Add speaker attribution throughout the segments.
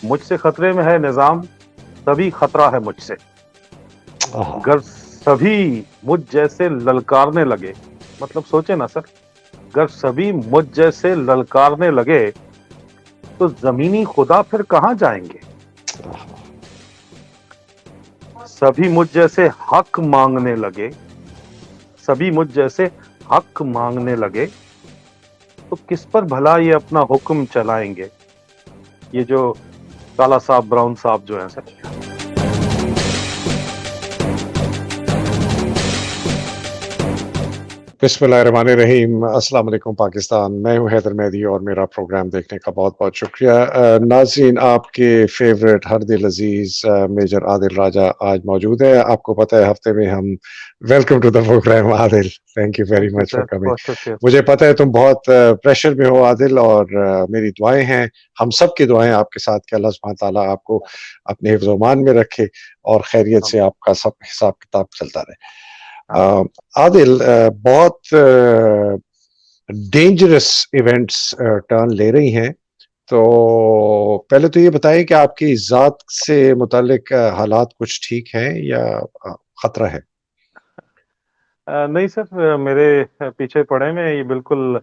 Speaker 1: مجھ سے خطرے میں ہے نظام، تبھی خطرہ ہے مجھ سے. گر سبھی مجھ جیسے للکارنے لگے، مطلب سوچے نا سر، گر سبھی مجھ جیسے للکارنے لگے تو زمینی خدا پھر کہاں جائیں گے؟ سبھی مجھ جیسے حق مانگنے لگے، سبھی مجھ جیسے حق مانگنے لگے تو کس پر بھلا یہ اپنا حکم چلائیں گے؟ یہ جو کالا صاحب براؤن صاحب جو ہیں سر.
Speaker 2: بسم اللہ الرحمن الرحیم. السلام علیکم پاکستان. میں ہوں حیدر مہدی اور میرا پروگرام دیکھنے کا بہت بہت شکریہ. ناظرین، آپ کے فیوریٹ ہر دل عزیز میجر عادل راجہ آج موجود ہے. آپ کو پتہ ہے ہفتے میں ہم welcome to the program Adil. Thank you very
Speaker 1: thank you
Speaker 2: much for
Speaker 1: sir,
Speaker 2: coming.
Speaker 1: بہت شکریہ سر.
Speaker 2: مجھے پتہ ہے تم بہت پریشر میں ہو عادل، اور میری دعائیں ہیں، ہم سب کی دعائیں آپ کے ساتھ کہ اللہ سبحانہ تعالیٰ آپ کو اپنے حفظ و امان میں رکھے اور خیریت سے آپ کا سب حساب کتاب چلتا رہے. عادل، بہت ڈینجرس ایونٹس ٹرن لے رہی ہیں، تو پہلے تو یہ بتائیں کہ آپ کی ذات سے متعلق حالات کچھ ٹھیک ہیں یا خطرہ ہے؟
Speaker 1: نہیں سر، میرے پیچھے پڑے میں یہ بالکل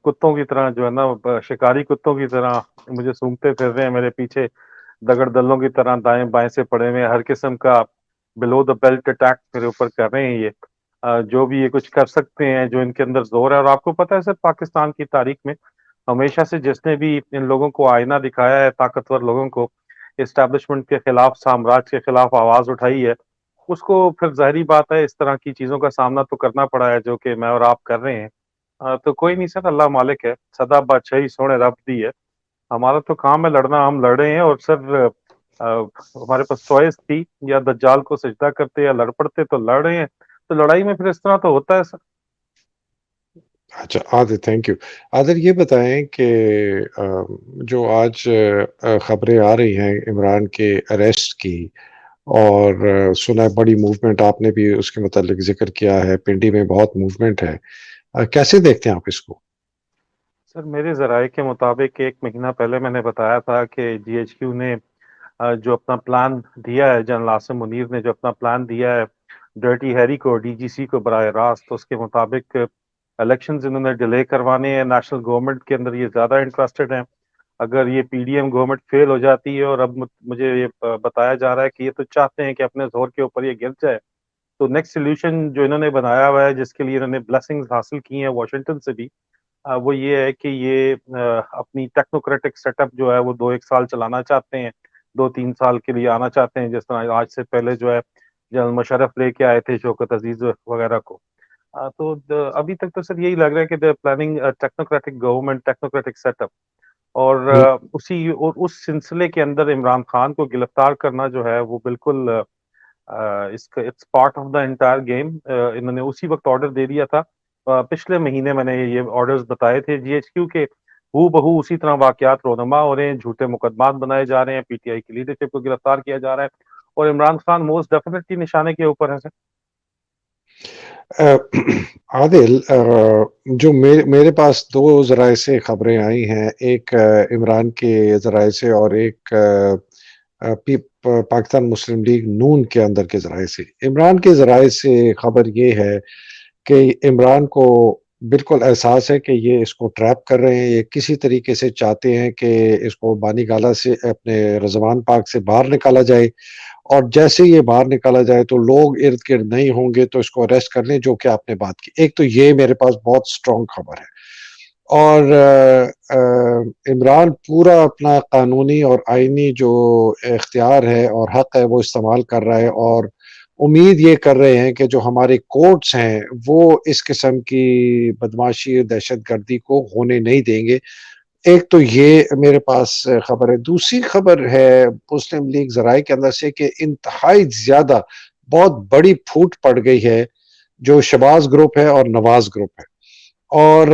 Speaker 1: کتوں کی طرح جو ہے نا، شکاری کتوں کی طرح مجھے سونگتے پھر رہے ہیں. میرے پیچھے دگڑ دلوں کی طرح دائیں بائیں سے پڑے ہوئے ہیں. ہر قسم کا بلو دا بیلٹ اٹیک میرے اوپر کر رہے ہیں. یہ جو بھی یہ کچھ کر سکتے ہیں، جو ان کے اندر زور ہے. اور آپ کو پتہ ہے سر، پاکستان کی تاریخ میں ہمیشہ سے جس نے بھی ان لوگوں کو آئینہ دکھایا ہے، طاقتور لوگوں کو، اسٹیبلشمنٹ کے خلاف، سامراج کے خلاف آواز اٹھائی ہے، اس کو پھر ظاہری بات ہے اس طرح کی چیزوں کا سامنا تو کرنا پڑا ہے جو کہ میں اور آپ کر رہے ہیں. تو کوئی نہیں سر، اللہ مالک ہے، سدا بادشاہی سونے رب دی ہے. ہمارا تو کام ہے لڑنا، ہم لڑ رہے ہیں. اور سر ہمارے پاس چوائس تھی، یا دجال کو سجدہ کرتے یا لڑ پڑتے، تو لڑ رہے ہیں. تو لڑائی میں پھر اس طرح تو ہوتا ہے سر.
Speaker 2: اچھا عادل، تھینک یو. عادل، یہ بتائیں کہ جو آج خبریں آ رہی ہیں عمران کے اریسٹ کی، اور سنا ہے بڑی موومنٹ، آپ نے بھی اس کے متعلق ذکر کیا ہے، پنڈی میں بہت موومنٹ ہے، کیسے دیکھتے ہیں آپ اس کو؟
Speaker 1: سر میرے ذرائع کے مطابق 1 مہینہ پہلے میں نے بتایا تھا کہ جی ایچ کیو نے جو اپنا پلان دیا ہے، جنرل عاصم منیر نے جو اپنا پلان دیا ہے ڈرٹی ہیری کو، ڈی جی سی کو براہ راست، اس کے مطابق الیکشنز انہوں نے ڈیلے کروانے ہیں. نیشنل گورنمنٹ کے اندر یہ زیادہ انٹرسٹڈ ہیں. اگر یہ پی ڈی ایم گورنمنٹ فیل ہو جاتی ہے، اور اب مجھے یہ بتایا جا رہا ہے کہ یہ تو چاہتے ہیں کہ اپنے زور کے اوپر یہ گر جائے، تو نیکسٹ سولوشن جو انہوں نے بنایا ہوا ہے، جس کے لیے انہوں نے بلیسنگز حاصل کی ہیں واشنگٹن سے بھی، وہ یہ ہے کہ یہ اپنی ٹیکنوکریٹک سیٹ اپ جو ہے وہ 2-1 سال چلانا چاہتے ہیں، 2-3 سال کے لیے آنا چاہتے ہیں، جس طرح آج سے پہلے جو ہے جنرل مشرف لے کے آئے تھے شوکت عزیز وغیرہ کو. تو ابھی تک تو سر یہی لگ رہا ہے کہ the planning technocratic government, technocratic set up. اور اس سلسلے کے اندر عمران خان کو گرفتار کرنا جو ہے وہ بالکل اس کا it's part of the entire game. انہوں نے اسی وقت آرڈر دے دیا تھا. پچھلے مہینے میں نے یہ آرڈرز بتائے تھے جی ایچ کیو کے، ہو بہو اسی طرح واقعات رونما ہو رہے ہیں، جھوٹے مقدمات بنائے جا رہے ہیں، پی ٹی آئی کی لیڈرشپ کو گرفتار کیا جا رہا ہے، اور عمران خان موسٹ ڈیفینیٹلی نشانے کے اوپر ہے سر.
Speaker 2: عادل، جو میرے پاس دو ذرائع سے خبریں آئی ہیں، ایک عمران کے ذرائع سے اور ایک پاکستان مسلم لیگ نون کے اندر کے ذرائع سے. عمران کے ذرائع سے خبر یہ ہے کہ عمران کو بالکل احساس ہے کہ یہ اس کو ٹریپ کر رہے ہیں، یہ کسی طریقے سے چاہتے ہیں کہ اس کو بانی گالہ سے، اپنے رضوان پاک سے باہر نکالا جائے، اور جیسے یہ باہر نکالا جائے تو لوگ ارد گرد نہیں ہوں گے تو اس کو اریسٹ کر لیں، جو کہ آپ نے بات کی. ایک تو یہ میرے پاس بہت سٹرونگ خبر ہے. اور عمران پورا اپنا قانونی اور آئینی جو اختیار ہے اور حق ہے وہ استعمال کر رہا ہے، اور امید یہ کر رہے ہیں کہ جو ہمارے کورٹس ہیں وہ اس قسم کی بدماشی، دہشت گردی کو ہونے نہیں دیں گے. ایک تو یہ میرے پاس خبر ہے. دوسری خبر ہے مسلم لیگ ذرائع کے اندر سے کہ انتہائی زیادہ بہت بڑی پھوٹ پڑ گئی ہے جو شباز گروپ ہے اور نواز گروپ ہے. اور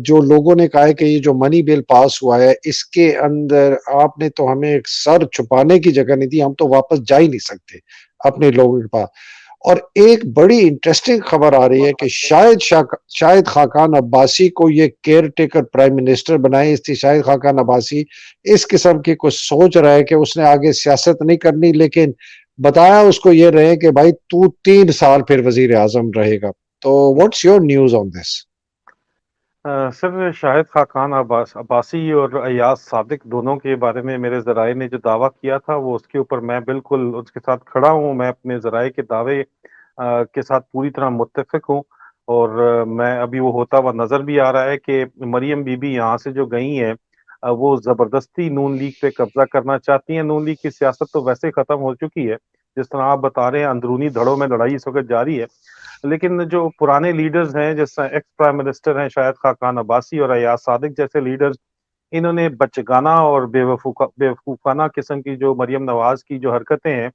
Speaker 2: جو لوگوں نے کہا ہے کہ یہ جو منی بل پاس ہوا ہے اس کے اندر آپ نے تو ہمیں ایک سر چھپانے کی جگہ نہیں دی، ہم تو واپس جا ہی نہیں سکتے اپنے لوگوں کے پاس. اور ایک بڑی انٹرسٹنگ خبر آ رہی ہے کہ شاید خاقان عباسی کو یہ کیئر ٹیکر پرائم منسٹر بنائے. شاید خاقان عباسی اس قسم کی کچھ سوچ رہا ہے کہ اس نے آگے سیاست نہیں کرنی، لیکن بتایا اس کو یہ رہے کہ بھائی تو 3 سال پھر وزیر اعظم رہے گا. تو واٹس یور نیوز آن دس؟
Speaker 1: سر، شاہد خاقان عباسی اور ایاز صادق دونوں کے بارے میں میرے ذرائع نے جو دعویٰ کیا تھا، وہ اس کے اوپر میں بالکل اس کے ساتھ کھڑا ہوں. میں اپنے ذرائع کے دعوے کے ساتھ پوری طرح متفق ہوں. اور میں ابھی وہ ہوتا ہوا نظر بھی آ رہا ہے کہ مریم بی بی یہاں سے جو گئی ہیں، وہ زبردستی نون لیگ پہ قبضہ کرنا چاہتی ہیں. نون لیگ کی سیاست تو ویسے ختم ہو چکی ہے، جس طرح آپ بتا رہے ہیں اندرونی دھڑوں میں لڑائی اس وقت جاری ہے. لیکن جو پرانے لیڈرز ہیں، جیسا ایکس پرائم منسٹر ہیں شاہد خاقان عباسی اور ایاز صادق جیسے لیڈرز، انہوں نے بچگانہ اور بے وقوفانہ قسم کی جو مریم نواز کی جو حرکتیں ہیں،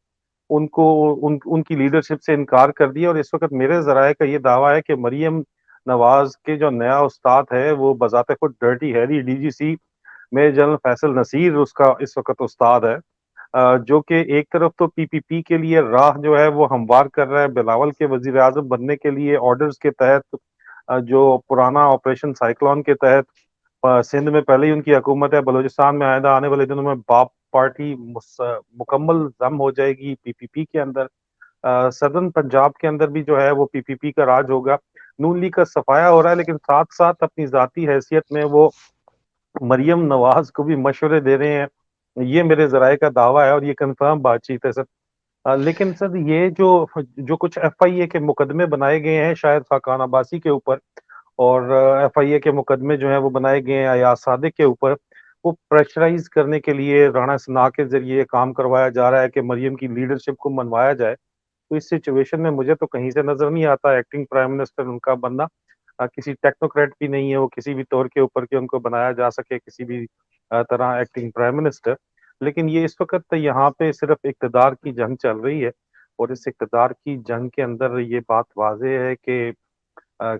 Speaker 1: ان کو ان کی لیڈرشپ سے انکار کر دیا. اور اس وقت میرے ذرائع کا یہ دعویٰ ہے کہ مریم نواز کے جو نیا استاد ہے، وہ بذات خود ڈرٹی ہیری ڈی جی سی میجر جنرل فیصل نصیر اس کا اس وقت استاد ہے، جو کہ ایک طرف تو پی پی پی کے لیے راہ جو ہے وہ ہموار کر رہا ہے. بلاول کے وزیر اعظم بننے کے لیے آرڈرز کے تحت، جو پرانا آپریشن سائیکلون کے تحت سندھ میں پہلے ہی ان کی حکومت ہے، بلوچستان میں آئندہ آنے والے دنوں میں باپ پارٹی مکمل ضم ہو جائے گی پی پی پی کے اندر. سدرن پنجاب کے اندر بھی جو ہے وہ پی پی پی کا راج ہوگا. نون لیگ کا صفایا ہو رہا ہے، لیکن ساتھ ساتھ اپنی ذاتی حیثیت میں وہ مریم نواز کو بھی مشورے دے رہے ہیں. یہ میرے ذرائع کا دعویٰ ہے اور یہ کنفرم بات چیت ہے سر. لیکن سر، یہ جو کچھ ایف آئی اے کے مقدمے بنائے گئے ہیں شاہد خاقان عباسی کے اوپر، اور ایف آئی اے کے مقدمے جو ہیں وہ بنائے گئے ہیں ایاز صادق کے اوپر، وہ پریشرائز کرنے کے لیے رانا ثنا کے ذریعے کام کروایا جا رہا ہے کہ مریم کی لیڈرشپ کو منوایا جائے. تو اس سچویشن میں مجھے تو کہیں سے نظر نہیں آتا ایکٹنگ پرائم منسٹر ان کا بننا. کسی ٹیکنوکریٹ بھی نہیں ہے وہ کسی بھی طور کے اوپر کہ ان کو بنایا جا سکے کسی بھی طرح ایکٹنگ پرائم منسٹر. لیکن یہ اس وقت یہاں پہ صرف اقتدار کی جنگ چل رہی ہے، اور اس اقتدار کی جنگ کے اندر یہ بات واضح ہے کہ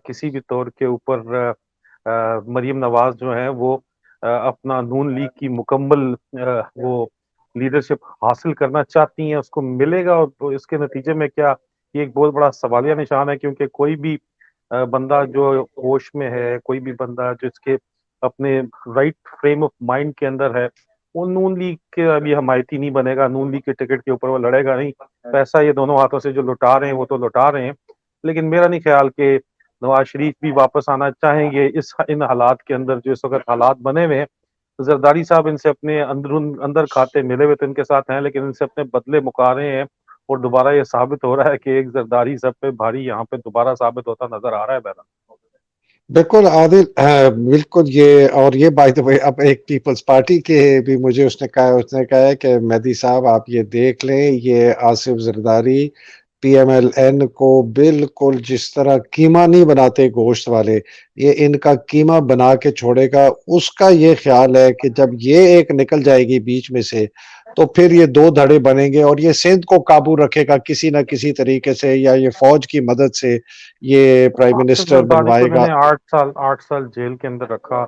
Speaker 1: کسی بھی طور کے اوپر مریم نواز جو ہے وہ اپنا نون لیگ کی مکمل وہ لیڈرشپ حاصل کرنا چاہتی ہیں. اس کو ملے گا، اور اس کے نتیجے میں کیا، یہ ایک بہت بڑا سوالیہ نشان ہے. کیونکہ کوئی بھی بندہ جو ہوش میں ہے، کوئی بھی بندہ جو اس کے اپنے رائٹ فریم آف مائنڈ کے اندر ہے، وہ نون لیگ کے ابھی حمایتی نہیں بنے گا. نون لیگ کے ٹکٹ کے اوپر وہ لڑے گا نہیں. پیسہ یہ دونوں ہاتھوں سے جو لٹا رہے ہیں وہ تو لٹا رہے ہیں، لیکن میرا نہیں خیال کہ نواز شریف بھی واپس آنا چاہیں گے ان حالات کے اندر جو اس وقت حالات بنے ہوئے ہیں. زرداری صاحب ان سے اپنے اندر کھاتے ملے ہوئے تو ان کے ساتھ ہیں، لیکن ان سے اپنے بدلے مکا رہے ہیں. اور دوبارہ یہ ثابت ہو رہا ہے کہ ایک زرداری سب پہ بھاری یہاں پہ دوبارہ ثابت ہوتا نظر آ رہا ہے بہرحال.
Speaker 2: بالکل عادل، بالکل. یہ بائی دا وے اب ایک پیپلز پارٹی کے بھی مجھے اس نے کہا ہے کہ مہدی صاحب آپ یہ دیکھ لیں، یہ Asif Zardari P M L N کو بالکل جس طرح قیمہ نہیں بناتے گوشت والے، یہ ان کا قیمہ بنا کے چھوڑے گا. اس کا یہ خیال ہے کہ جب یہ ایک نکل جائے گی بیچ میں سے تو پھر یہ 2 دھڑے بنیں گے اور یہ سندھ کو قابو رکھے گا کسی نہ کسی طریقے سے، یا یہ فوج کی مدد سے یہ پرائم
Speaker 1: آصف
Speaker 2: منسٹر
Speaker 1: زرداری کو
Speaker 2: بنوائے
Speaker 1: انہوں
Speaker 2: گا.
Speaker 1: نے 8 سال جیل کے اندر رکھا،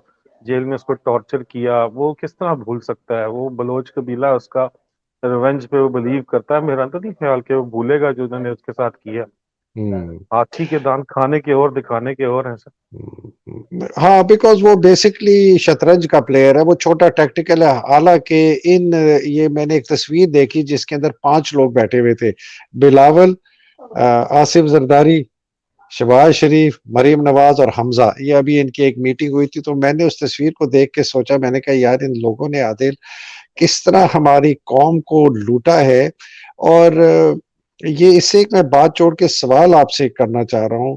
Speaker 1: جیل میں اس کو ٹارچر کیا. وہ کس طرح بھول سکتا ہے؟ وہ بلوچ قبیلہ اس کا ریونج پہ وہ بلیو کرتا ہے. میرا تو نہیں خیال کہ وہ بھولے گا جو انہوں نے اس کے ساتھ کیا.
Speaker 2: ہوں
Speaker 1: ہاتھی کے دانت کھانے کے اور دکھانے کے اور ہیں سر.
Speaker 2: ہاں، بیکاز وہ بیسکلی شطرنج کا پلیئر ہے، وہ چھوٹا ٹیکٹیکل ہے. حالانکہ یہ میں نے ایک تصویر دیکھی جس کے اندر 5 لوگ بیٹھے ہوئے تھے: بلاول، آصف زرداری، شہباز شریف، مریم نواز اور حمزہ. یہ ابھی ان کی ایک میٹنگ ہوئی تھی تو میں نے اس تصویر کو دیکھ کے سوچا، میں نے کہا یار ان لوگوں نے عادل کس طرح ہماری قوم کو لوٹا ہے. اور یہ اس سے ایک میں بات جوڑ کے سوال آپ سے کرنا چاہ رہا ہوں.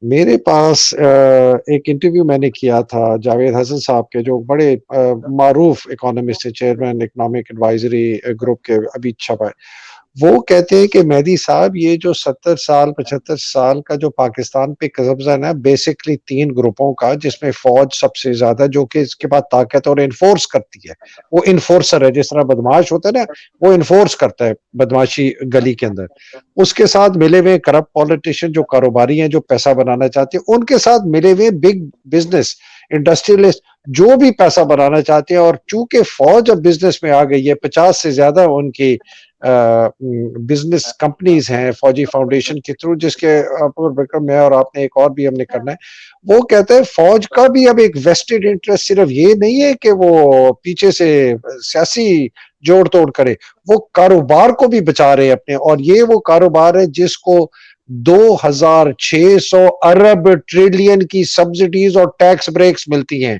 Speaker 2: میرے پاس ایک انٹرویو میں نے کیا تھا جاوید حسن صاحب کے، جو بڑے معروف economist, chairman economic advisory group کے، ابھی چھپا ہے. وہ کہتے ہیں کہ مہدی صاحب یہ جو 70 سال 75 سال کا جو پاکستان پہ قبضہ ہے نا، بیسکلی 3 گروپوں کا، جس میں فوج سب سے زیادہ جو کہ اس کے بعد طاقت اور انفورس کرتی ہے، وہ انفورسر ہے. جس طرح بدماش ہوتا ہے نا، وہ انفورس کرتا ہے بدماشی گلی کے اندر. اس کے ساتھ ملے ہوئے کرپٹ پولیٹیشین جو کاروباری ہیں، جو پیسہ بنانا چاہتے ہیں، ان کے ساتھ ملے ہوئے بگ بزنس انڈسٹریلسٹ جو بھی پیسہ بنانا چاہتے ہیں. اور چونکہ فوج اب بزنس میں آ گئی ہے، 50 سے زیادہ ان کی بزنس کمپنیز ہیں فوجی فاؤنڈیشن کے تھرو، جس کے میں اور آپ نے ایک اور بھی ہم نے کرنا ہے، وہ کہتے ہیں فوج کا بھی اب ایک ویسٹڈ انٹرسٹ صرف یہ نہیں ہے کہ وہ پیچھے سے سیاسی جوڑ توڑ کرے، وہ کاروبار کو بھی بچا رہے ہیں اپنے، اور یہ وہ کاروبار ہے جس کو 2600 ارب ٹریلین کی سبسڈیز اور ٹیکس بریکس ملتی ہیں۔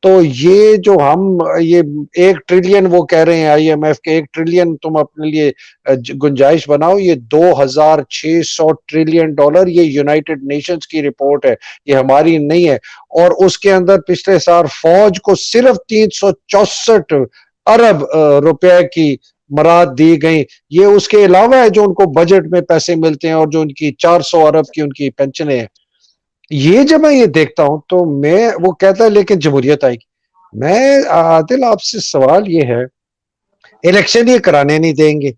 Speaker 2: تو یہ جو ہم یہ 1 ٹریلین وہ کہہ رہے ہیں آئی ایم ایف کے 1 ٹریلین تم اپنے لیے گنجائش بناؤ، یہ 2600 ٹریلین ڈالر، یہ یونائٹڈ نیشنز کی رپورٹ ہے، یہ ہماری نہیں ہے۔ اور اس کے اندر پچھلے سال فوج کو صرف 364 ارب روپے کی مراد دی گئی، یہ اس کے علاوہ ہے جو ان کو بجٹ میں پیسے ملتے ہیں اور جو ان کی 400 ارب کی ان کی پینشنیں ہیں۔ یہ جب میں یہ دیکھتا ہوں تو میں، وہ کہتا ہے لیکن جمہوریت آئے گی، میں عادل آپ سے سوال یہ ہے، الیکشن یہ کرانے نہیں دیں گے،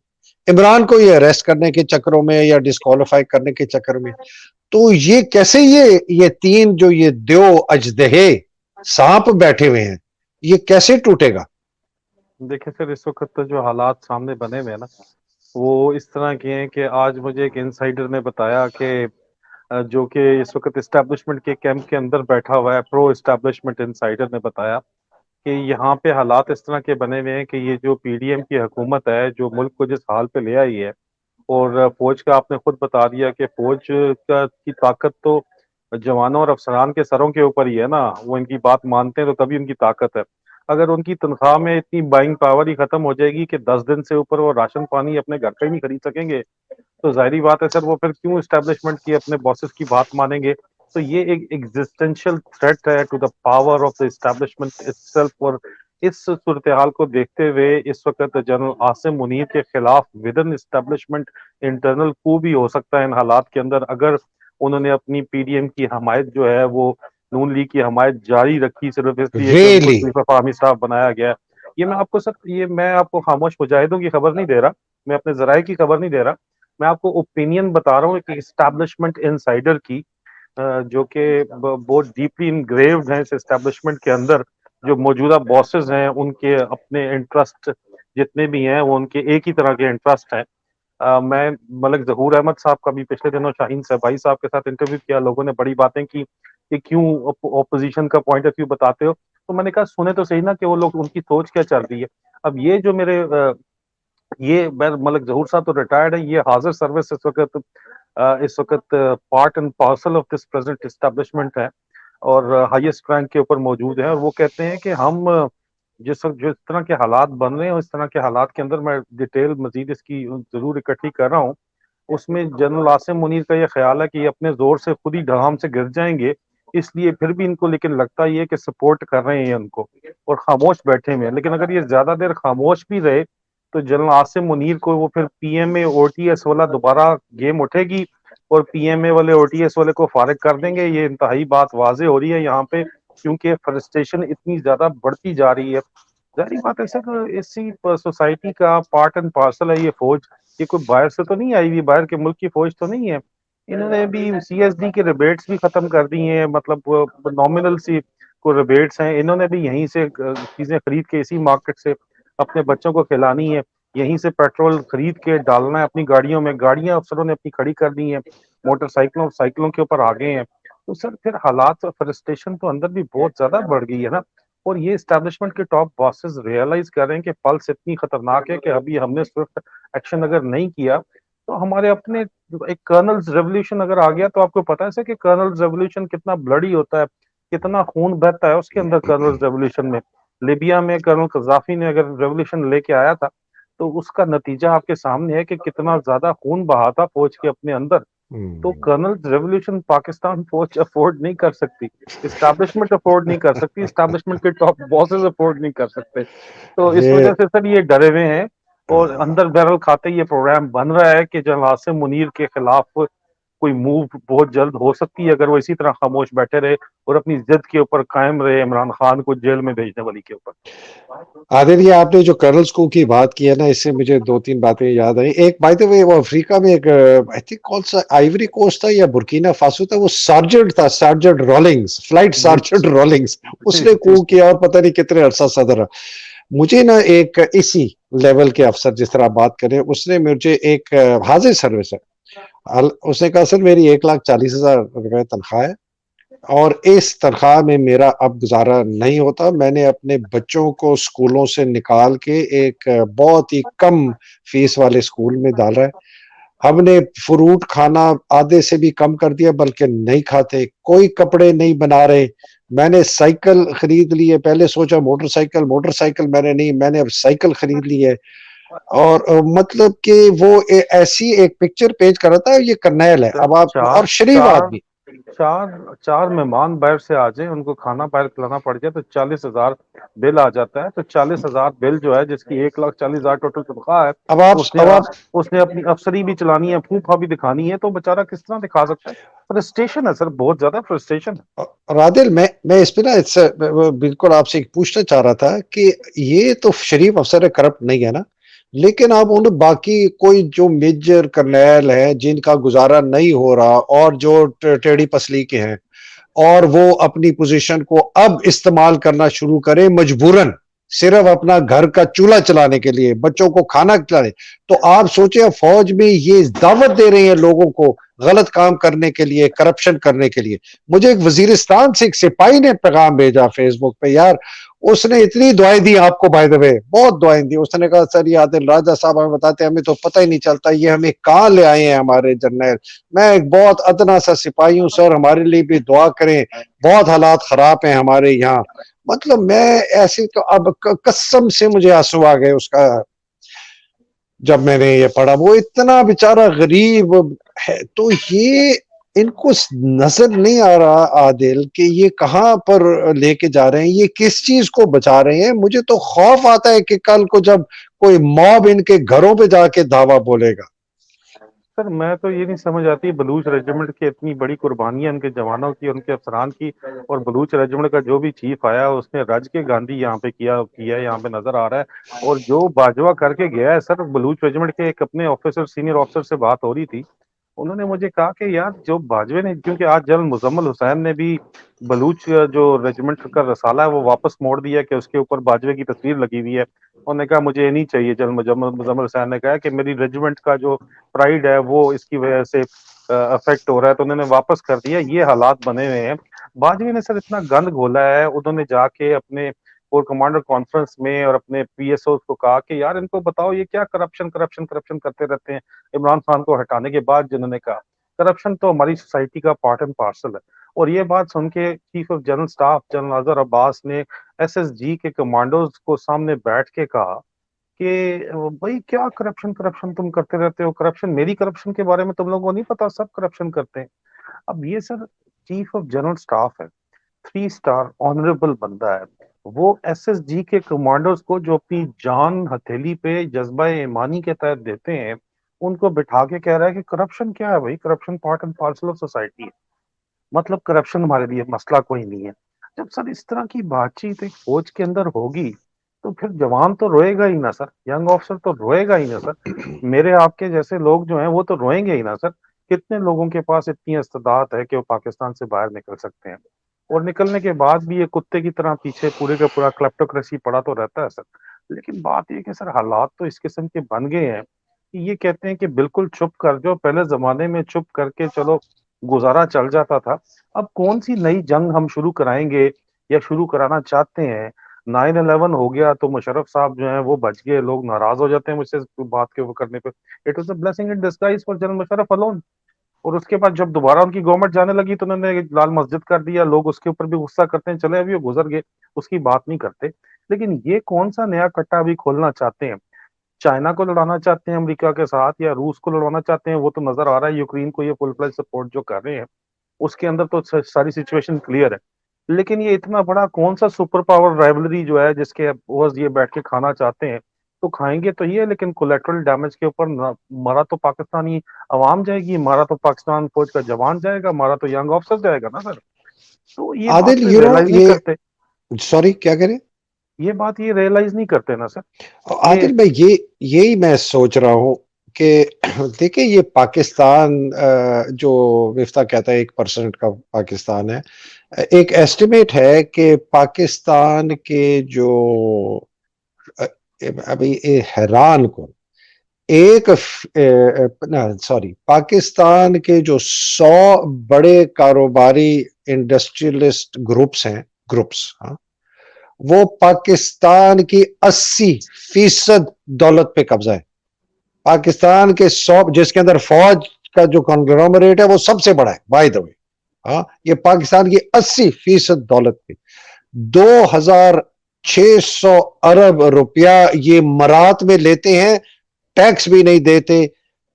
Speaker 2: عمران کو یہ اریسٹ کرنے کے چکروں میں یا ڈسکوالیفائی کرنے کے چکر میں، تو یہ کیسے یہ تین جو یہ دیو اجدہے سانپ بیٹھے ہوئے ہیں، یہ کیسے ٹوٹے گا؟
Speaker 1: دیکھیں سر، اس وقت جو حالات سامنے بنے ہوئے ہیں نا، وہ اس طرح کے ہیں کہ آج مجھے ایک انسائیڈر نے بتایا کہ جو کہ اس وقت اسٹیبلشمنٹ کے کیمپ کے اندر بیٹھا ہوا ہے، پرو اسٹیبلشمنٹ انسائیڈر نے بتایا کہ یہاں پہ حالات اس طرح کے بنے ہوئے ہیں کہ یہ جو پی ڈی ایم کی حکومت ہے، جو ملک کو جس حال پہ لے آئی ہے، اور فوج کا آپ نے خود بتا دیا کہ فوج کی طاقت تو جوانوں اور افسران کے سروں کے اوپر ہی ہے نا، وہ ان کی بات مانتے ہیں تو تبھی ان کی طاقت ہے۔ اگر ان کی تنخواہ میں اتنی بائنگ پاور ہی ختم ہو جائے گی کہ 10 دن سے اوپر وہ راشن پانی اپنے گھر کا ہی نہیں خرید سکیں گے، تو ظاہری بات ہے سر، وہ پھر کیوں اسٹیبلشمنٹ کی اپنے باسز کی بات مانیں گے؟ تو یہ ایک ایگزسٹینشیل تھریٹ ہے to the power of the establishment itself. اور اس صورتحال کو دیکھتے ہوئے اس وقت جنرل عاصم منیر کے خلاف ود ان اسٹیبلشمنٹ انٹرنل کو بھی ہو سکتا ہے ان حالات کے اندر، اگر انہوں نے اپنی پی ڈی ایم کی حمایت جو ہے وہ نون لیگ کی حمایت جاری رکھی صرف اس لیے کہ ان کو
Speaker 2: really
Speaker 1: chief of army staff بنایا گیا ہے۔ یہ میں آپ کو سر، یہ میں آپ کو خاموش مجاہدوں کی خبر نہیں دے رہا، میں اپنے ذرائع کی خبر نہیں دے رہا، میں آپ کو اوپینین بتا رہا ہوں کہ اسٹیبلشمنٹ انسائیڈر کی، جو کہ بہت ڈیپلی انگریوڈ ہیں اس اسٹیبلشمنٹ کے اندر، جو موجودہ باسز ہیں ان کے اپنے انٹرسٹ جتنے بھی ہیں وہ ان کے ایک ہی طرح کے انٹرسٹ ہیں۔ میں ملک ظہور احمد صاحب کا بھی پچھلے دنوں شاہین صاحبائی صاحب کے ساتھ انٹرویو کیا، لوگوں نے بڑی باتیں کی کہ کیوں اپوزیشن کا پوائنٹ آف ویو بتاتے ہو، تو میں نے کہا سنے تو صحیح نا کہ وہ لوگ ان کی سوچ کیا چل رہی ہے۔ اب یہ جو میرے یہ ملک ظہور صاحب تو ریٹائرڈ ہے، یہ حاضر سروس اس وقت part and parcel of this present establishment ہے اور ہائیسٹ رینک کے اوپر موجود ہیں، اور وہ کہتے ہیں کہ ہم جو اس طرح کے حالات بن رہے ہیں اس طرح کے حالات کے اندر، میں ڈیٹیل مزید اس کی ضرور اکٹھی کر رہا ہوں، اس میں جنرل عاصم منیر کا یہ خیال ہے کہ یہ اپنے زور سے خود ہی ڈھام سے گر جائیں گے، اس لیے پھر بھی ان کو لیکن لگتا یہ کہ سپورٹ کر رہے ہیں ان کو اور خاموش بیٹھے ہوئے ہیں۔ لیکن اگر یہ زیادہ دیر خاموش بھی رہے تو جنرل عاصم منیر کو وہ پھر پی ایم اے او ٹی ایس والا دوبارہ گیم اٹھے گی اور پی ایم اے والے او ٹی ایس والے کو فارغ کر دیں گے۔ یہ انتہائی بات واضح ہو رہی ہے یہاں پہ، کیونکہ فرسٹریشن اتنی زیادہ بڑھتی جا رہی ہے۔ ظاہری بات ہے سر، اسی سوسائٹی کا پارٹ اینڈ پارسل ہے یہ فوج، یہ کوئی باہر سے تو نہیں آئی ہوئی، باہر کے ملک کی فوج تو نہیں ہے۔ انہوں نے بھی سی ایس ڈی کے ریبیٹس بھی ختم کر دی ہیں، مطلب نامنل سی کو ریبیٹس ہیں، انہوں نے بھی یہیں سے چیزیں خرید کے اسی مارکیٹ سے اپنے بچوں کو کھلانی ہے، یہیں سے پیٹرول خرید کے ڈالنا ہے اپنی گاڑیوں میں، گاڑیاں افسروں نے اپنی کھڑی کر دی ہیں، موٹر سائیکلوں کے اوپر آگے ہیں۔ تو سر پھر حالات فرسٹریشن تو اندر بھی بہت زیادہ بڑھ گئی ہے نا، اور یہ اسٹیبلشمنٹ کے ٹاپ باسز ریئلائز کر رہے ہیں کہ پلس اتنی خطرناک ہے کہ ابھی ہم نے سوئفٹ ایکشن اگر نہیں کیا تو ہمارے اپنے ایک کرنلز ریولیوشن اگر آ گیا، تو آپ کو پتا ہے کہ کرنلز ریولیوشن کتنا بلڈی ہوتا ہے، کتنا خون بہتا ہے اس کے اندر کرنلز ریولیوشن میں۔ لیبیا میں کرنل قذافی نے اگر ریولیوشن لے کے آیا تھا تو اس کا نتیجہ آپ کے سامنے ہے کہ کتنا زیادہ خون بہا تھا فوج کے اپنے اندر۔ تو کرنل ریولیوشن پاکستان فوج افورڈ نہیں کر سکتی، اسٹیبلشمنٹ افورڈ نہیں کر سکتی، اسٹیبلشمنٹ کے ٹاپ باسز افورڈ نہیں کر سکتے۔ تو اس
Speaker 2: یہ
Speaker 1: وجہ سے سر یہ ڈرے ہوئے ہیں، اور اندر بیرل کھاتے یہ پروگرام بن رہا ہے کہ جنرل عاصم منیر کے خلاف کوئی موو بہت جلد ہو سکتی ہے اگر وہ اسی طرح خاموش بیٹھے رہے اور اپنی ضد کے اوپر قائم رہے عمران خان کو جیل میں بھیجنے والی کے اوپر۔
Speaker 2: عادل، یہ آپ نے جو کرنلز کو کی بات کی ہے نا، اس سے مجھے 2 3 باتیں یاد آئی۔ ایک بائی دا وے، وہ افریقہ میں ایک آئی تھنک کون سا آئیوری کوسٹ تھا یا برکینا فاسو تھا، وہ سارجنٹ تھا، سارجنٹ رولنگز، فلائٹ
Speaker 1: جی
Speaker 2: سارجنٹ رولنگز، اس
Speaker 1: جی
Speaker 2: نے
Speaker 1: جی
Speaker 2: کو کیا اور پتہ نہیں کتنے عرصہ صدر رہا۔ مجھے نا ایک اسی لیول کے افسر جس طرح بات کریں، اس نے مجھے ایک حاضر سروس ہے، اس نے کہا سر میری 1,40,000 روپے تنخواہ ہے اور اس تنخواہ میں میرا اب گزارا نہیں ہوتا، میں نے اپنے بچوں کو اسکولوں سے نکال کے ایک بہت ہی کم فیس والے اسکول میں ڈالا ہے، ہم نے فروٹ کھانا آدھے سے بھی کم کر دیا بلکہ نہیں کھاتے، کوئی کپڑے نہیں بنا رہے، میں نے سائیکل خرید لی ہے، پہلے سوچا موٹر سائیکل میں نے نہیں، میں نے اب سائیکل خرید لی ہے، اور مطلب کہ وہ ایسی ایک پکچر پیج کر رہا تھا، یہ کرنیل ہے
Speaker 1: سر
Speaker 2: اب آپ،
Speaker 1: چار
Speaker 2: اور شریف
Speaker 1: چار
Speaker 2: آدمی.
Speaker 1: چار چار مہمان باہر سے آ جائیں، ان کو کھانا باہر کھلانا پڑ جائے تو 40,000 بل آ جاتا ہے. تو 40,000 بل جو ہے، جس کی 1,40,000 ٹوٹل تنخواہ ہے،
Speaker 2: اب آپ
Speaker 1: اس نے
Speaker 2: اب آپ
Speaker 1: اس نے اپنی افسری بھی چلانی ہے، پھوپھا بھی دکھانی ہے، تو بیچارہ کس طرح دکھا سکتا ہے؟ فرسٹریشن ہے سر، بہت زیادہ فرسٹریشن ہے.
Speaker 2: اور عادل، میں اس پہ نا بالکل آپ سے پوچھنا چاہ رہا تھا کہ یہ تو شریف افسر ہے، کرپٹ نہیں ہے نا، لیکن اب ان باقی کوئی جو میجر کرنیل ہیں جن کا گزارا نہیں ہو رہا اور جو ٹیڑھی پسلی کے ہیں، اور وہ اپنی پوزیشن کو اب استعمال کرنا شروع کریں مجبوراً، صرف اپنا گھر کا چولہا چلانے کے لیے، بچوں کو کھانا کھلانے، تو آپ سوچیں فوج میں یہ دعوت دے رہے ہیں لوگوں کو غلط کام کرنے کے لیے، کرپشن کرنے کے لیے. مجھے ایک وزیرستان سے ایک سپاہی نے پیغام بھیجا فیس بک پہ، یار اس نے اتنی دعائیں دی آپ کو، بائی دا وے بہت دعائیں دی، اس نے کہا سر یہ عادل راجہ صاحب ہمیں بتاتے ہیں، ہمیں تو پتہ ہی نہیں چلتا یہ ہمیں کہاں لے آئے ہیں ہمارے جرنیل، میں ایک بہت ادنا سا سپاہی ہوں سر، ہمارے لیے بھی دعا کریں، بہت حالات خراب ہیں ہمارے یہاں. مطلب میں ایسی تو اب قسم سے مجھے آنسو آ گئے اس کا جب میں نے یہ پڑھا، وہ اتنا بیچارہ غریب ہے. تو یہ ان کو نظر نہیں آ رہا عادل کہ یہ کہاں پر لے کے جا رہے ہیں، یہ کس چیز کو بچا رہے ہیں. مجھے تو خوف آتا ہے کہ کل کو جب کوئی موب ان کے گھروں پہ جا کے دعویٰ بولے گا.
Speaker 1: سر میں تو یہ نہیں سمجھ آتی، بلوچ ریجیمنٹ کی اتنی بڑی قربانیاں ان کے جوانوں کی، ان کے افسران کی، اور بلوچ ریجیمنٹ کا جو بھی چیف آیا اس نے رج کے گاندھی یہاں پہ کیا یہاں پہ نظر آ رہا ہے. اور جو باجوہ کر کے گیا ہے سر، بلوچ ریجیمنٹ کے ایک اپنے آفیسر، سینئر آفیسر سے بات ہو رہی تھی، انہوں نے مجھے کہا کہ یار جو باجوے نے، کیونکہ آج جنرل مزمل حسین نے بھی بلوچ جو ریجیمنٹ کا رسالہ ہے وہ واپس موڑ دیا کہ اس کے اوپر باجوے کی تصویر لگی ہوئی ہے. انہوں نے کہا مجھے یہ نہیں چاہیے. جنرل مزمل حسین نے کہا کہ میری ریجیمنٹ کا جو پرائیڈ ہے وہ اس کی وجہ سے افیکٹ ہو رہا ہے، تو انہوں نے واپس کر دیا. یہ حالات بنے ہوئے ہیں. باجوی نے سر اتنا گند گھولا ہے، انہوں نے جا کے اپنے کور کمانڈر کانفرنس میں اور اپنے پی ایس او کو کہا کہ یار ان کو بتاؤ یہ کیا کرپشن کرپشن کرپشن کرتے رہتے ہیں. عمران خان کو ہٹانے کے بعد جنہوں نے کہا کرپشن تو ہماری سوسائٹی کا پارٹ اینڈ پارسل ہے. اور یہ بات سن کے chief of general staff general Azhar Abbas نے ایس ایس جی کے کمانڈوز کو سامنے بیٹھ کے کہا کہ بھائی کیا کرپشن کرپشن تم کرتے رہتے ہو، کرپشن میری کرپشن کے بارے میں تم لوگوں کو نہیں پتا، سب کرپشن کرتے ہیں. اب یہ سر چیف آف جنرل سٹاف ہے، 3 اسٹار آنریبل بندہ ہے، وہ ایس ایس جی کے کمانڈوز کو جو اپنی جان ہتھیلی پہ جذبہ ایمانی کے تحت دیتے ہیں، ان کو بٹھا کے کہہ رہا ہے کہ کرپشن کیا ہے بھائی، corruption part and parcel of society ہے، مطلب کرپشن ہمارے لیے مسئلہ کوئی نہیں ہے. جب سر اس طرح کی بات چیت ایک فوج کے اندر ہوگی تو پھر جوان تو روئے گا ہی نا سر، ینگ آفیسر تو روئے گا ہی نا سر، میرے آپ کے جیسے لوگ جو ہیں وہ تو روئیں گے ہی نا سر. کتنے لوگوں کے پاس اتنی استعداد ہے کہ وہ پاکستان سے باہر نکل سکتے ہیں، اور نکلنے کے بعد بھی یہ کتے کی طرح پیچھے پورے کا پورا کلیپٹوکریسی پڑا تو رہتا ہے سر. لیکن بات یہ کہ سر حالات تو اس قسم کے بن گئے ہیں کہ یہ کہتے ہیں کہ بالکل چپ کر جاؤ. پہلے زمانے میں چپ کر کے چلو گزارا چل جاتا تھا، اب کون سی نئی جنگ ہم شروع کرائیں گے یا شروع کرانا چاہتے ہیں؟ 9/11 ہو گیا تو مشرف صاحب جو ہیں وہ بچ گئے، لوگ ناراض ہو جاتے ہیں مجھ سے بات کے کرنے پہ. It was a blessing in disguise for general Musharraf alone. اور اس کے بعد جب دوبارہ ان کی گورنمنٹ جانے لگی تو انہوں نے لال مسجد کر دیا. لوگ اس کے اوپر بھی غصہ کرتے ہیں، چلے ابھی وہ گزر گئے، اس کی بات نہیں کرتے. لیکن یہ کون سا نیا کٹا ابھی کھولنا چاہتے ہیں؟ چائنا کو لڑانا چاہتے ہیں امریکہ کے ساتھ، یا روس کو لڑوانا چاہتے ہیں؟ وہ تو نظر آ رہا ہے یوکرین کو یہ فل فلیج سپورٹ جو کر رہے ہیں اس کے اندر تو ساری سچویشن کلیئر ہے. لیکن یہ اتنا بڑا کون سا سپر پاور رائولری جو ہے جس کے بس یہ بیٹھ کے کھانا چاہتے ہیں؟ تو کھائیں گے تو یہ، لیکن کولیٹرل ڈیمیج کے اوپر مرا تو پاکستانی عوام جائے گی، مارا تو پاکستان فوج کا جوان جائے گا، مارا تو ینگ آفسر جائے گا نا سر. تو یہ
Speaker 2: عادل،
Speaker 1: بات ریئلائز نہیں
Speaker 2: یہ
Speaker 1: کرتے،
Speaker 2: سوری کیا کریں
Speaker 1: یہ بات یہ ریئلائز نہیں کرتے نا سر. یہ
Speaker 2: عادل، میں یہی میں سوچ رہا ہوں کہ دیکھیں یہ پاکستان جو مفتاح کہتا ہے 1% کا پاکستان ہے، ایک ایسٹیمیٹ ہے کہ پاکستان کے جو ابھی حیران کن، ایک سوری، پاکستان کے جو 100 بڑے کاروباری انڈسٹریلسٹ گروپس، ہاں، وہ پاکستان کی 80% دولت پہ قبضہ ہے. پاکستان کے 100، جس کے اندر فوج کا جو کنگلومریٹ ہے وہ سب سے بڑا ہے بائی دا وے. ہاں، یہ پاکستان کی 80% دولت پہ 2600 ارب روپیہ یہ مرات میں لیتے ہیں، ٹیکس بھی نہیں دیتے،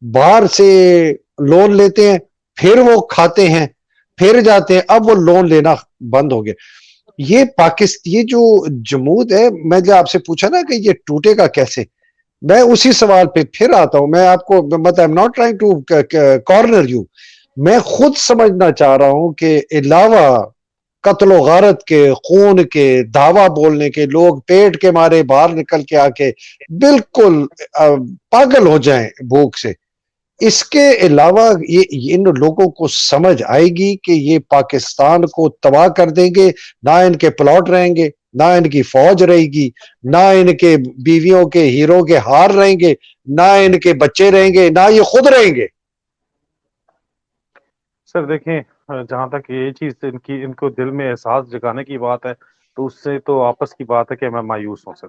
Speaker 2: باہر سے لون لیتے ہیں، پھر وہ کھاتے ہیں، پھر جاتے ہیں. اب وہ لون لینا بند ہو گیا. یہ جو جمود ہے، میں جو آپ سے پوچھا نا کہ یہ ٹوٹے گا کیسے، میں اسی سوال پہ پھر آتا ہوں. میں آپ کو مطلب I'm not trying to corner you. میں خود سمجھنا چاہ رہا ہوں کہ علاوہ قتل و غارت کے، خون کے، دعویٰ بولنے کے، لوگ پیٹ کے مارے باہر نکل کے آ کے بالکل پاگل ہو جائیں بھوک سے. اس کے علاوہ یہ ان لوگوں کو سمجھ آئے گی کہ یہ پاکستان کو تباہ کر دیں گے. نہ ان کے پلاٹ رہیں گے، نہ ان کی فوج رہے گی، نہ ان کے بیویوں کے ہیرو کے ہار رہیں گے، نہ ان کے بچے رہیں گے، نہ یہ خود رہیں گے.
Speaker 1: سر دیکھیں، جہاں تک یہ چیز ان کو دل میں احساس جگانے کی بات ہے، تو اس سے تو آپس کی بات ہے کہ میں مایوس ہوں. سر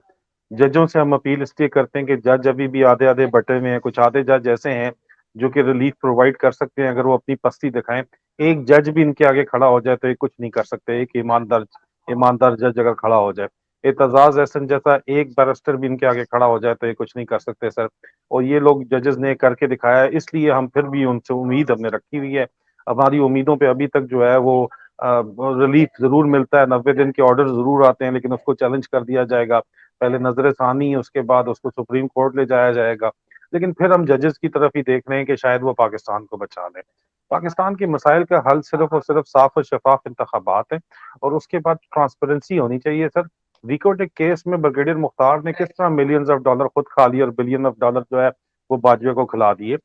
Speaker 1: ججوں سے ہم اپیل اس لیے کرتے ہیں کہ جج ابھی بھی آدھے آدھے بٹے میں ہیں. کچھ آدھے جج ایسے ہیں جو کہ ریلیف پرووائڈ کر سکتے ہیں اگر وہ اپنی پستی دکھائیں. ایک جج بھی ان کے آگے کھڑا ہو جائے تو یہ کچھ نہیں کر سکتے. ایک ایماندار جج اگر کھڑا ہو جائے، اعتزاز احسن جیسا ایک بیرسٹر بھی ان کے آگے کھڑا ہو جائے تو یہ کچھ نہیں کر سکتے. سر اور یہ لوگ ججز نے کر کے دکھایا ہے، اس لیے ہم پھر بھی ان سے امید ہم نے رکھی ہوئی ہے. ہماری امیدوں پہ ابھی تک جو ہے وہ ریلیف ضرور ملتا ہے. 90 دن کے آرڈر ضرور آتے ہیں، لیکن اس کو چیلنج کر دیا جائے گا. پہلے نظر ثانی، اس کے بعد اس کو سپریم کورٹ لے جایا جائے گا. لیکن پھر ہم ججز کی طرف ہی دیکھ رہے ہیں کہ شاید وہ پاکستان کو بچا لیں. پاکستان کے مسائل کا حل صرف اور صرف صاف اور شفاف انتخابات ہیں، اور اس کے بعد ٹرانسپیرنسی ہونی چاہیے. سر ریکوٹک کیس میں بریگیڈیئر مختار نے کس طرح ملینز آف ڈالر خود کھا لیے اور بلین آف ڈالر جو ہے وہ باجوے کو کھلا دیے.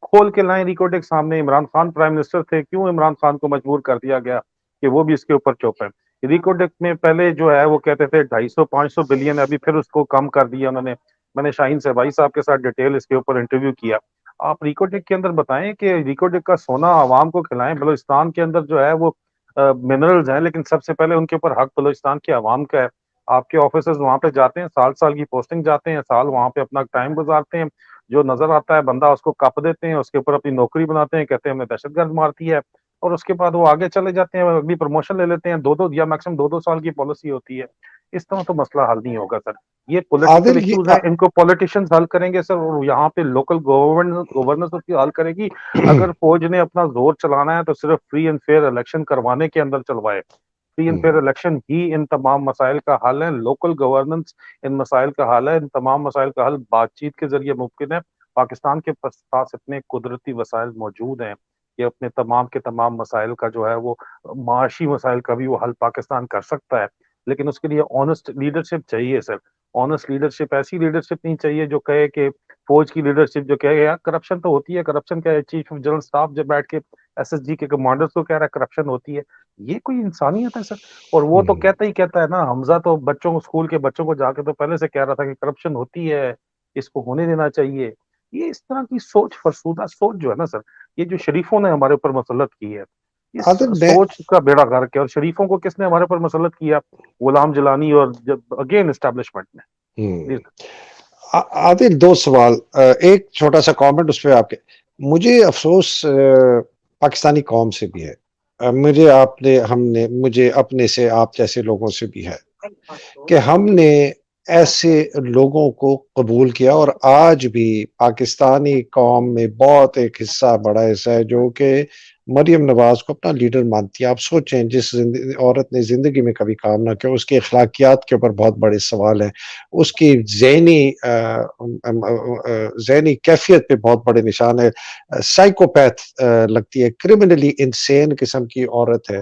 Speaker 1: کھول کے لائیں ریکوٹک سامنے. عمران خان پرائم منسٹر تھے، کیوں عمران خان کو مجبور کر دیا گیا کہ وہ بھی اس کے اوپر چپ ہے. ریکوٹک میں پہلے جو ہے وہ کہتے تھے 250-500 بلین، ابھی پھر اس کو کم کر دیا انہوں نے. میں نے شاہین صاحب صاحب کے ساتھ ڈیٹیل اس کے اوپر انٹرویو کیا. آپ ریکوٹک کے اندر بتائیں کہ ریکوٹک کا سونا عوام کو کھلائیں. بلوچستان کے اندر جو ہے وہ منرلز ہیں، لیکن سب سے پہلے ان کے اوپر حق بلوچستان کے عوام کا ہے. آپ کے آفیسرز وہاں پہ جاتے ہیں، سال کی پوسٹنگ جاتے ہیں، سال وہاں پہ اپنا ٹائم گزارتے ہیں. جو نظر آتا ہے بندہ اس کو کپ دیتے ہیں، اس کے اوپر اپنی نوکری بناتے ہیں، کہتے ہیں ہم نے دہشت گرد مارتی ہے. اور اس کے بعد وہ آگے چلے جاتے ہیں، اگلی پروموشن لے لیتے ہیں. 2 یا میکسیمم 2 سال کی پالیسی ہوتی ہے. اس طرح تو مسئلہ حل نہیں ہوگا. سر یہ پولیٹیکل
Speaker 2: عادل
Speaker 1: ایشوز ہیں، ان کو پولیٹیشینز حل کریں گے. سر اور یہاں پہ لوکل گورننس اس کی حل کرے گی. اگر فوج نے اپنا زور چلانا ہے تو صرف فری اینڈ فیئر الیکشن کروانے کے اندر چلوائے. فری اینڈ فیئر الیکشن ہی ان تمام مسائل کا حل ہے. لوکل گورننس ان مسائل کا حل ہے. ان تمام مسائل کا حل بات چیت کے ذریعے ممکن ہے. پاکستان کے پاس اتنے قدرتی وسائل موجود ہیں کہ اپنے تمام کے تمام مسائل کا جو ہے وہ معاشی مسائل کا بھی وہ حل پاکستان کر سکتا ہے. لیکن اس کے لیے آنےسٹ لیڈرشپ چاہیے. سر آنےسٹ لیڈرشپ، ایسی لیڈرشپ نہیں چاہیے جو کہے کہ فوج کی لیڈرشپ جو کہے یار کرپشن تو ہوتی ہے. کرپشن کا چیف آف جنرل اسٹاف جب بیٹھ کے ایس ایس جی کے کمانڈرز کو کہہ رہا ہے کرپشن ہوتی ہے، یہ کوئی انسانیت ہے. سر اور وہ تو کہتا ہی کہتا ہے نا. حمزہ تو بچوں کو، اسکول کے بچوں کو جا کے تو پہلے سے کہہ رہا تھا کہ کرپشن ہوتی ہے، اس کو ہونے دینا چاہیے. یہ اس طرح کی سوچ، فرسودہ سوچ جو ہے نا سر، یہ جو شریفوں نے ہمارے اوپر مسلط کی ہے، اس
Speaker 2: عادل میں
Speaker 1: سوچ کا بیڑا غرق ہے. اور شریفوں کو کس نے ہمارے اوپر مسلط کیا؟ غلام جلانی اور جب اگین اسٹیبلشمنٹ نے. جی سر.
Speaker 2: عادل، 2 سوال، ایک چھوٹا سا کامنٹ اس پہ آپ کے. مجھے افسوس پاکستانی قوم سے بھی ہے، مجھے اپنے سے، آپ جیسے لوگوں سے بھی ہے کہ ہم نے ایسے لوگوں کو قبول کیا. اور آج بھی پاکستانی قوم میں بہت ایک حصہ، بڑا حصہ ہے جو کہ مریم نواز کو اپنا لیڈر مانتی ہے. آپ سوچیں، جس عورت نے زندگی میں کبھی کام نہ کیا، اس کے اخلاقیات کے اوپر بہت بڑے سوال ہیں، اس کی ذہنی کیفیت پہ بہت بڑے نشان ہے. سائیکوپیتھ لگتی ہے، کرمنلی انسین قسم کی عورت ہے.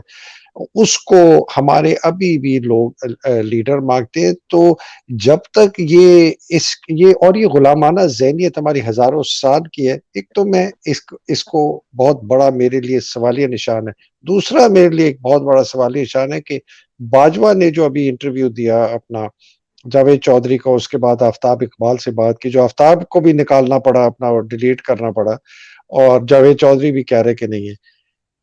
Speaker 2: اس کو ہمارے ابھی بھی لوگ لیڈر مانگتے ہیں. تو جب تک یہ اور یہ غلامانہ ذہنیت ہماری ہزاروں سال کی ہے، ایک تو میں اس کو بہت بڑا میرے لیے سوالیہ نشان ہے. دوسرا میرے لیے ایک بہت بڑا سوالیہ نشان ہے کہ باجوہ نے جو ابھی انٹرویو دیا اپنا جاوید چودھری کو، اس کے بعد آفتاب اقبال سے بات کی، جو آفتاب کو بھی نکالنا پڑا اپنا اور ڈیلیٹ کرنا پڑا، اور جاوید چودھری بھی کہہ رہے کہ نہیں ہے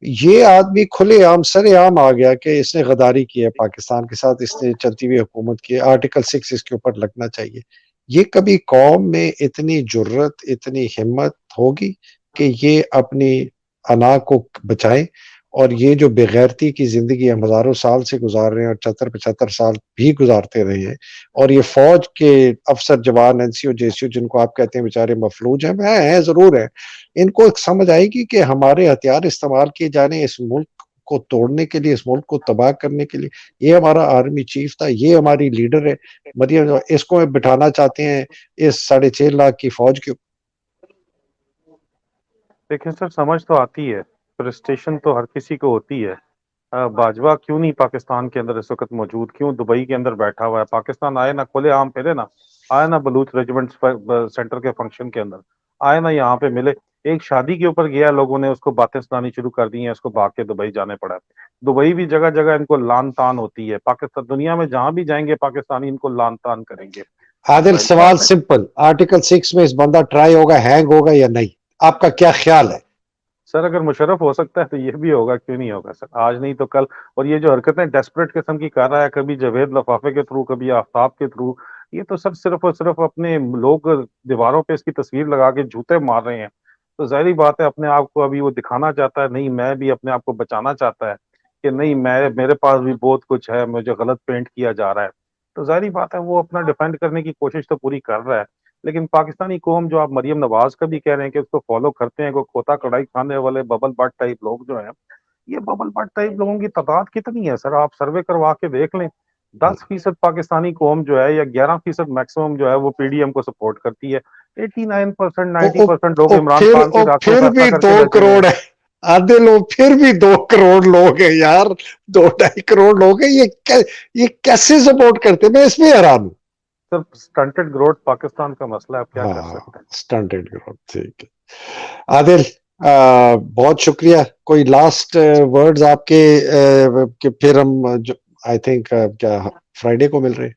Speaker 2: یہ آدمی کھلے عام سر عام آ گیا کہ اس نے غداری کی ہے پاکستان کے ساتھ، اس نے چلتی ہوئی حکومت کی ہے، آرٹیکل 6 اس کے اوپر لگنا چاہیے۔ یہ کبھی قوم میں اتنی جرت، اتنی ہمت ہوگی کہ یہ اپنی انا کو بچائیں؟ اور یہ جو بغیرتی کی زندگی ہم ہزاروں سال سے گزار رہے ہیں، اور 74-75 سال بھی گزارتے رہے ہیں، اور یہ فوج کے افسر جوان این سی او جے سی او جن کو آپ کہتے ہیں بیچارے مفلوج ہیں ضرور ہیں، ان کو ایک سمجھ آئے گی کہ ہمارے ہتھیار استعمال کیے جانے اس ملک کو توڑنے کے لیے، اس ملک کو تباہ کرنے کے لیے؟ یہ ہمارا آرمی چیف تھا، یہ ہماری لیڈر ہے مریم، اس کو بٹھانا چاہتے ہیں اس 6.5 لاکھ کی فوج کے؟
Speaker 1: دیکھیں سر، سمجھ تو آتی ہے، فرسٹریشن تو ہر کسی کو ہوتی ہے۔ باجوہ کیوں نہیں پاکستان کے اندر اس وقت موجود، کیوں دبئی کے اندر بیٹھا ہوا ہے؟ پاکستان آئے نا، کھلے عام پھرے نا، آئے نا بلوچ ریجیمنٹ سینٹر کے فنکشن کے اندر، آئے نا یہاں پہ ملے۔ ایک شادی کے اوپر گیا، لوگوں نے اس کو باتیں سنانی شروع کر دی ہیں، اس کو بھاگ کے دبئی جانے پڑا ہے۔ دبئی بھی جگہ جگہ ان کو لان تان ہوتی ہے، پاکستان دنیا میں جہاں بھی جائیں گے پاکستانی ان کو لان تان کریں گے۔
Speaker 2: عادل
Speaker 1: ظاہر
Speaker 2: سوال
Speaker 1: بات ہے
Speaker 2: سمپل، آرٹیکل 6 میں اس بندہ ٹرائی ہوگا، ہینگ ہوگا یا نہیں؟ آپ کا کیا خیال ہے؟
Speaker 1: سر، اگر مشرف ہو سکتا ہے تو یہ بھی ہوگا، کیوں نہیں ہوگا سر؟ آج نہیں تو کل۔ اور یہ جو حرکتیں ڈیسپریٹ قسم کی کر رہا ہے، کبھی جاوید لفافے کے تھرو، کبھی آفتاب کے تھرو، یہ تو سر صرف اور صرف اپنے لوگ دیواروں پہ اس کی تصویر لگا کے جوتے مار رہے ہیں۔ تو ظاہری بات ہے اپنے آپ کو ابھی وہ دکھانا چاہتا ہے، نہیں میں بھی اپنے آپ کو بچانا چاہتا ہے کہ نہیں میرے پاس بھی بہت کچھ ہے، مجھے غلط پینٹ کیا جا رہا ہے۔ تو ظاہری بات ہے وہ اپنا ڈیفینڈ کرنے کی کوشش تو پوری کر رہا ہے، لیکن پاکستانی قوم جو آپ مریم نواز کا بھی کہہ رہے ہیں کہ اس کو فالو کرتے ہیں، کو کھوتا کڑھائی کھانے والے ببل بٹ ٹائپ لوگ جو ہیں، یہ ببل بٹ ٹائپ لوگوں کی تعداد کتنی ہے سر؟ آپ سروے کروا کے دیکھ لیں۔ 10% پاکستانی قوم جو ہے، یا 11% میکسیمم جو ہے، وہ پی ڈی ایم کو سپورٹ کرتی ہے۔ 89%، 90% لوگ عمران خان کے حق میں
Speaker 2: پھر
Speaker 1: فیصلہ
Speaker 2: بھی
Speaker 1: کر
Speaker 2: دو
Speaker 1: کے بیٹھے ہوئے ہیں۔
Speaker 2: کروڑ ہے عادل، پھر بھی 2 کروڑ لوگ ہیں یار، 2-2.5 کروڑ لوگ ہیں، یہ کیسے سپورٹ کرتے ہیں؟ میں اس میں حیران ہوں۔
Speaker 1: سر سٹنٹڈ گروتھ پاکستان کا مسئلہ ہے، اب کیا کر
Speaker 2: ہاں،
Speaker 1: سکتے ہیں۔
Speaker 2: سٹنٹڈ گروتھ، ٹھیک ہے۔ عادل، بہت شکریہ، کوئی لاسٹ ورڈز آپ کے کہ پھر ہم آئی تھنک کیا فرائیڈے کو مل رہے ہیں؟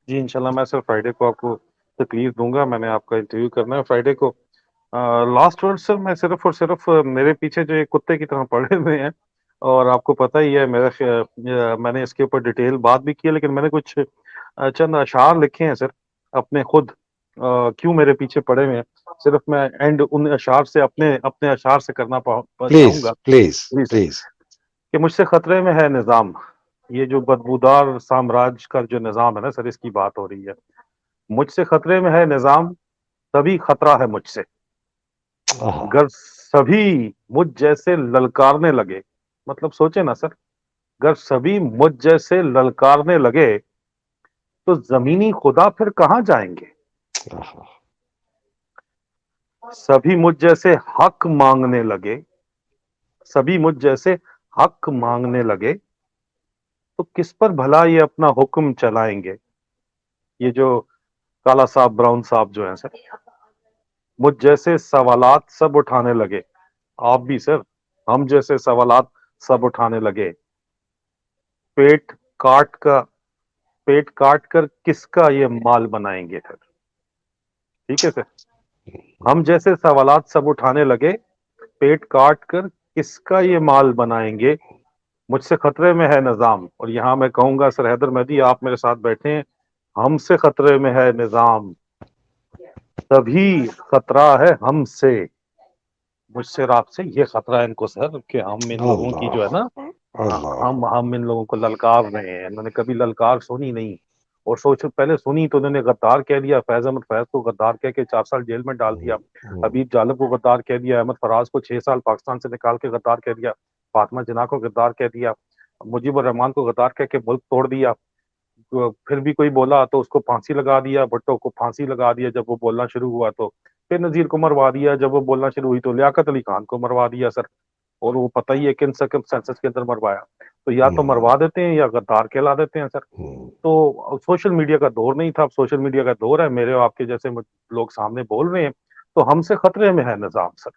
Speaker 1: جی انشاءاللہ میں سر فرائیڈے کو آپ کو تکلیف دوں گا، میں نے آپ کا انٹرویو کرنا ہے فرائیڈے کو۔ لاسٹ ورڈ سر، میں صرف اور صرف میرے پیچھے جو ایک کتے کی طرح پڑے ہوئے ہیں، اور آپ کو پتہ ہی ہے میں نے اس کے اوپر ڈیٹیل بات بھی کی ہے، لیکن میں نے کچھ چند اشعار لکھے ہیں سر اپنے خود، کیوں میرے پیچھے پڑے ہوئے ہیں۔ صرف میں اینڈ ان اشعار سے اپنے اشعار سے کرنا
Speaker 2: پلیز
Speaker 1: چاہوں گا۔
Speaker 2: Please
Speaker 1: G sir,
Speaker 2: please.
Speaker 1: کہ مجھ سے خطرے میں ہے نظام، یہ جو بدبودار سامراج کا جو نظام ہے نا سر، اس کی بات ہو رہی ہے۔ مجھ سے خطرے میں ہے نظام، تبھی خطرہ ہے مجھ سے، گر سبھی مجھ جیسے للکارنے لگے۔ مطلب سوچے نا سر، گر سبھی مجھ جیسے للکارنے لگے تو زمینی خدا پھر کہاں جائیں گے؟ سبھی مجھ جیسے حق مانگنے لگے، سبھی مجھ جیسے حق مانگنے لگے تو کس پر بھلا یہ اپنا حکم چلائیں گے؟ یہ جو کالا صاحب، براؤن صاحب جو ہیں سر، مجھ جیسے سوالات سب اٹھانے لگے، آپ بھی سر، ہم جیسے سوالات سب اٹھانے لگے، پیٹ کاٹ کا پیٹ کاٹ کر کس کا یہ مال بنائیں گے پھر؟ ٹھیک ہے سر، ہم جیسے سوالات سب اٹھانے لگے، پیٹ کاٹ کر کس کا یہ مال بنائیں گے؟ مجھ سے خطرے میں ہے نظام، اور یہاں میں کہوں گا سر حیدر مہدی آپ میرے ساتھ بیٹھے ہیں، ہم سے خطرے میں ہے نظام، تبھی خطرہ ہے ہم سے۔ مجھ سے اور آپ سے یہ خطرہ ہے ان کو سر، کہ ہم ان لوگوں کی جو ہے
Speaker 2: اللہ
Speaker 1: نا،
Speaker 2: اللہ
Speaker 1: ہم ان لوگوں کو للکار رہے ہیں۔ انہوں نے کبھی للکار سنی نہیں، اور پہلے سنی تو انہوں نے غدار کہہ دیا، فیض احمد فیض کو غدار کہہ کے 4 سال جیل میں ڈال دیا، حبیب جالب کو غدار کہہ دیا، احمد فراز کو 6 سال پاکستان سے نکال کے غدار کہہ دیا، فاطمہ جناح کو غدار کہہ دیا، مجیب الرحمان کو غدار کہہ کے ملک توڑ دیا۔ پھر بھی کوئی بولا تو اس کو پھانسی لگا دیا، بھٹو کو پھانسی لگا دیا جب وہ بولنا شروع ہوا تو، پھر نذیر کو مروا دیا جب وہ بولنا شروع ہوئی تو، لیاقت علی خان کو مروا دیا سر، اور وہ پتہ ہی ہے کن سرکمسٹانسز کے اندر مروایا۔ تو یا تو مروا دیتے ہیں یا غدار کہلا دیتے ہیں سر۔ تو سوشل میڈیا کا دور نہیں تھا، اب سوشل میڈیا کا دور ہے، میرے اور آپ کے جیسے لوگ سامنے بول رہے ہیں، تو ہم سے خطرے میں ہے نظام سر،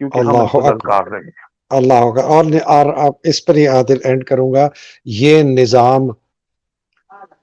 Speaker 1: کیونکہ ہم ان
Speaker 2: اللہ
Speaker 1: کو
Speaker 2: اکبر،
Speaker 1: للکار رہے ہیں۔
Speaker 2: اللہ ہوگا۔ اور آپ اس پر ہی عادل اینڈ کروں گا، یہ نظام